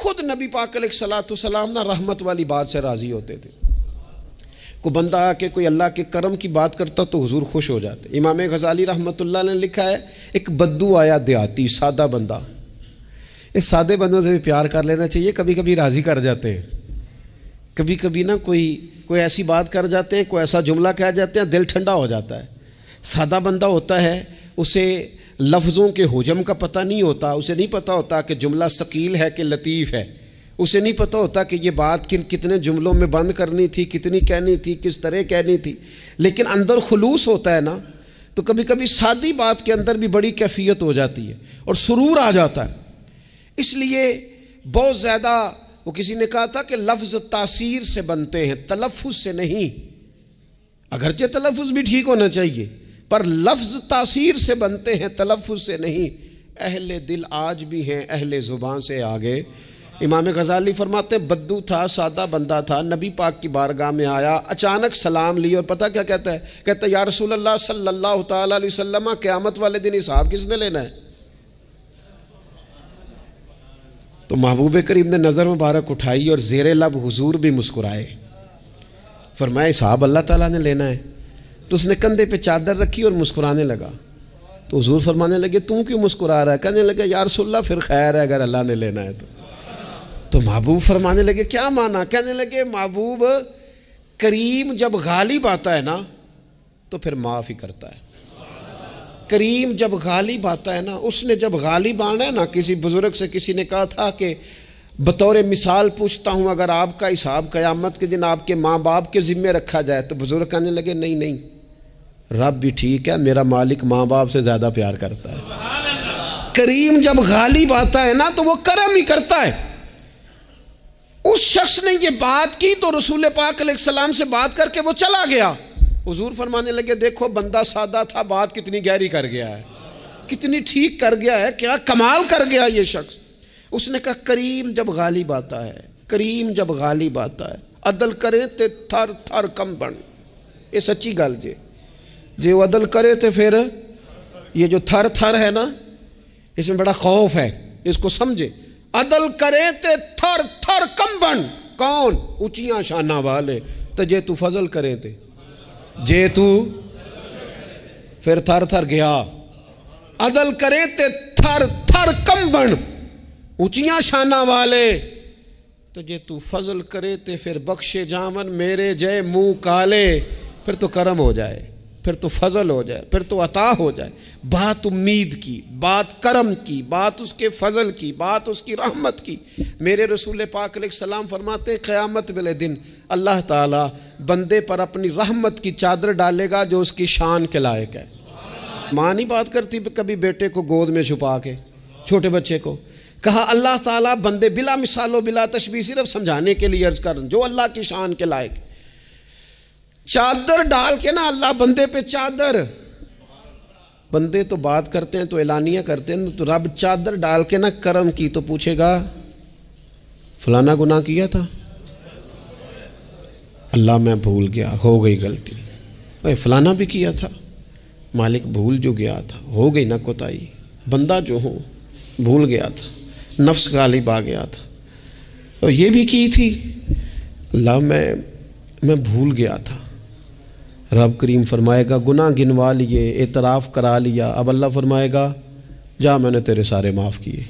خود نبی پاک علیہ الصلوۃ والسلام نا رحمت والی بات سے راضی ہوتے تھے. کوئی بندہ آ کے کوئی اللہ کے کرم کی بات کرتا تو حضور خوش ہو جاتے. امام غزالی رحمۃ اللہ نے لکھا ہے ایک بدو آیا دیہاتی سادہ بندہ. اس سادے بندوں سے بھی پیار کر لینا چاہیے, کبھی کبھی راضی کر جاتے ہیں. کبھی کبھی نا کوئی ایسی بات کر جاتے ہیں, کوئی ایسا جملہ کہہ جاتے ہیں, دل ٹھنڈا ہو جاتا ہے. سادہ بندہ ہوتا ہے, اسے لفظوں کے حجم کا پتہ نہیں ہوتا, اسے نہیں پتہ ہوتا کہ جملہ ثقیل ہے کہ لطیف ہے, اسے نہیں پتہ ہوتا کہ یہ بات کتنے جملوں میں بند کرنی تھی, کتنی کہنی تھی, کس طرح کہنی تھی. لیکن اندر خلوص ہوتا ہے نا, تو کبھی کبھی سادی بات کے اندر بھی بڑی کیفیت ہو جاتی ہے اور سرور آ جاتا ہے. اس لیے بہت زیادہ, وہ کسی نے کہا تھا کہ لفظ تاثیر سے بنتے ہیں, تلفظ سے نہیں. اگرچہ تلفظ بھی ٹھیک ہونا چاہیے, پر لفظ تاثیر سے بنتے ہیں, تلفظ سے نہیں. اہل دل آج بھی ہیں اہل زبان سے آگے. امام غزالی فرماتے ہیں بدو تھا, سادہ بندہ تھا, نبی پاک کی بارگاہ میں آیا, اچانک سلام لی اور پتہ کیا کہتا ہے, کہتا ہے یا رسول اللہ صلی اللہ تعالیٰ علیہ وسلم, قیامت والے دن حساب کس نے لینا ہے؟ تو محبوب کریم نے نظر مبارک اٹھائی اور زیر لب حضور بھی مسکرائے. فرمایا حساب اللہ تعالیٰ نے لینا ہے. تو اس نے کندھے پہ چادر رکھی اور مسکرانے لگا. تو حضور فرمانے لگے تم کیوں مسکرا رہا ہے؟ کہنے لگے یا رسول اللہ پھر خیر ہے اگر اللہ نے لینا ہے تو محبوب فرمانے لگے کیا مانا؟ کہنے لگے محبوب کریم جب غالب آتا ہے نا تو پھر معاف ہی کرتا ہے. کریم جب غالب آتا ہے نا, اس نے جب غالب آنا ہے نا, کسی بزرگ سے کسی نے کہا تھا کہ بطور مثال پوچھتا ہوں اگر آپ کا حساب قیامت کے دن آپ کے ماں باپ کے ذمے رکھا جائے, تو بزرگ کہنے لگے نہیں, رب بھی ٹھیک ہے, میرا مالک ماں باپ سے زیادہ پیار کرتا ہے. کریم جب غالب آتا ہے نا تو وہ کرم ہی کرتا ہے. اس شخص نے یہ بات کی تو رسول پاک علیہ السلام سے بات کر کے وہ چلا گیا. حضور فرمانے لگے دیکھو بندہ سادہ تھا, بات کتنی گہری کر گیا ہے, کتنی ٹھیک کر گیا ہے, کیا کمال کر گیا یہ شخص. اس نے کہا کریم جب غالب آتا ہے, کریم جب غالب آتا ہے, عدل کرے تے تھر تھر کم بن. یہ سچی گل جے وہ عدل کرے تے پھر یہ جو تھر تھر ہے نا, اس میں بڑا خوف ہے, اس کو سمجھے. عدل کرے تے تھر تھر کم بن. کون؟ اونچیاں شانہ والے. تو جے تو فضل کرے تے جے تو پھر تھر تھر گیا. عدل کرے تے تھر تھر کم بن, اونچیاں شانہ والے. تو جے تو فضل کرے تے پھر بخشے جامن میرے جے منہ کالے. پھر تو کرم ہو جائے, پھر تو فضل ہو جائے, پھر تو عطا ہو جائے. بات امید کی, بات کرم کی, بات اس کے فضل کی, بات اس کی رحمت کی. میرے رسول پاک علیہ السلام فرماتے ہیں قیامت والے دن اللہ تعالیٰ بندے پر اپنی رحمت کی چادر ڈالے گا جو اس کی شان کے لائق ہے. ماں نہیں بات کرتی کبھی بیٹے کو گود میں چھپا کے, چھوٹے بچے کو. کہا اللہ تعالیٰ بندے بلا مثال و بلا تشبیہ, صرف سمجھانے کے لیے عرض کر, جو اللہ کی شان کے لائق, چادر ڈال کے نا اللہ بندے پہ چادر. بندے تو بات کرتے ہیں تو اعلانیہ کرتے ہیں, تو رب چادر ڈال کے نا کرم کی تو پوچھے گا فلانا گناہ کیا تھا, اللہ میں بھول گیا, ہو گئی غلطی. فلانا بھی کیا تھا, مالک بھول جو گیا تھا, ہو گئی نا کوتاہی. بندہ جو ہوں بھول گیا تھا, نفس غالب آ گیا تھا, اور یہ بھی کی تھی, اللہ میں بھول گیا تھا. رب کریم فرمائے گا گناہ گنوا لیے, اعتراف کرا لیا. اب اللہ فرمائے گا جا میں نے تیرے سارے معاف کیے.